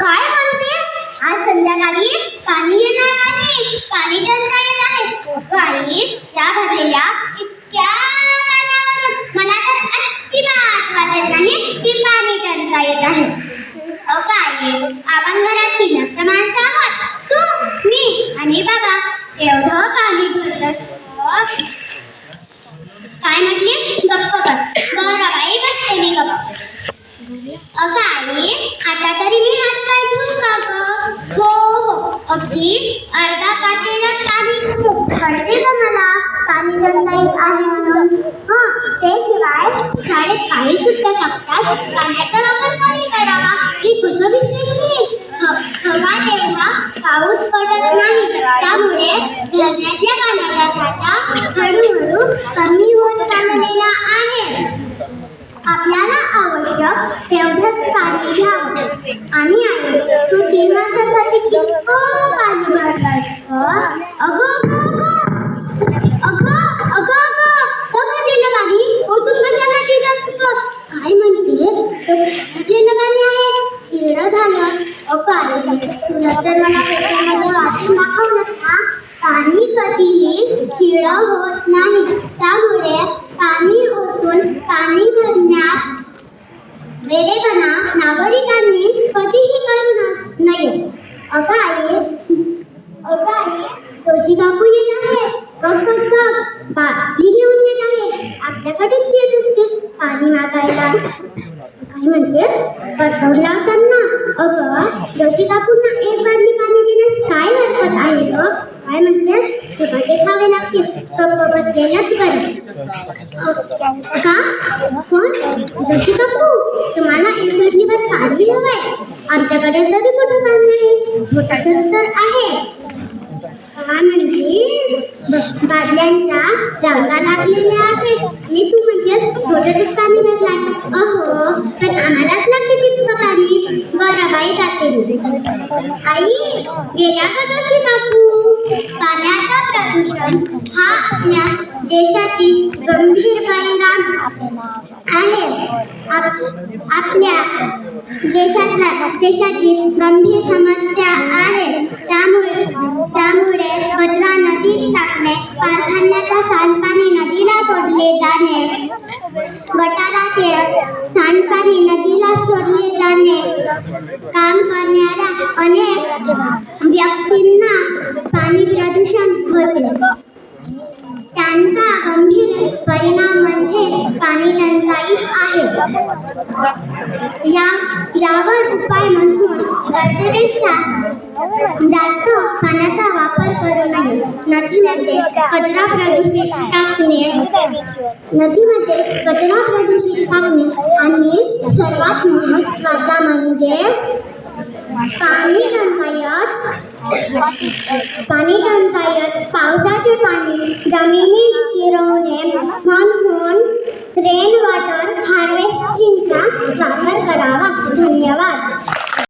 काय म्हणते? आज संध्याकाळी पाणी येणार आहे, पाणी टंचाई येत आहे. आई, या भरलेल्या इतक्या पाण्यावरून मला तर अजिबात वाटत नाही की पाणी टंचाई येत आहे. आई, आपण घरात 3 माणसं आहोत, तू, मी आणि बाबा. एवढं पाणी भरलं. काय म्हटली? गप्प कर. बरं बाई, बसते मी गप्प. आई, आता तरी मी हात पाय धुवू का ग? हो, अगदी अर्धा पातेला पाणी कळते ग मला पाणी टंचाईत आहे म्हणून. ते शिवाय शाळेत काही सुद्धा टाकतात, पाण्याचा वापर कमी करावा हे कसं विसरले मी. हवा तेव्हा पाऊस पडत नाही, त्यामुळे धरणातल्या पाण्याचा साठा हळूहळू कमी होत चाललेला आहे. आपल्याला आवश्यक तेवढंच पाणी घ्यावं. आणि आई, तू 3 माणसासाठी कितकं पाणी भरलंस ग? अगं भरलेलं पाणी ओतून कशाला दिलं तुझं? काय म्हणतेस? भरलेलं पाणी आहे, शिळं झालं. आई, तुला तर मला त्याच्यामध्ये वाचून दाखवलं ना, पाणी कधीही शिळं होत नाही. त्यामुळे पाणी ओतून पाणी भरण्यात वेडेपणा नागरिकांनी कधीही करू नये. आई, जोशी काकू येत आहे. बादली घेऊन येत आहे. आपल्याकडेच येत असते पाणी मागायला. काय म्हणतेस? बसवला त्यांना. जोशी काकूंना 1 बादली पाणी देण्यास काय हरकत आहे ग? काय म्हणतेस? ते बटे खावे लागतील. बसलेलंच बरं. का? कोण? जोशी काकू, तुम्हाला 1 बादलीवर पाणी हवंय? आमच्याकडे तरी कुठं पाणी आहे? मोठं तर आहे. काय म्हणजे? बादल्यांच्या रांगा लागलेल्या आहेत आणि तू म्हणतेस थोडंच पाणी भरलाय. पण आम्हालाच लागते तितकं पाणी. बरं बाई, जाते मी. आई, गेल्या का जोशी काकू? पाण्याचं प्रदूषण हा आपल्या देशातील गंभीर परिणाम आहे. आपल्या देशाची गंभीर समस्या आहे. त्यामुळे कचरा नदीत टाकणे, कारखान्याचं सांडपाणी नदीला सोडले जाणे, गटाराचे सांडपाणी नदीला सोडले जाणे, काम करणाऱ्या अनेक व्यक्तींना पाणी प्रदूषण होते. त्यांचा गंभीर परिणाम म्हणजे पाणी टंचाई आहे. यावर उपाय म्हणून गरजेपेक्षा जास्त पाण्याचा वापर करू नये. नदीमध्ये कचरा प्रदूषित टाकणे आणि सर्वात महत्त्वाचा म्हणजे पाणी टंचाईत पावसाचे पाणी जमिनीत जिरवणे म्हणून रेन वॉटर हार्वेस्टिंगचा वापर करावा. धन्यवाद.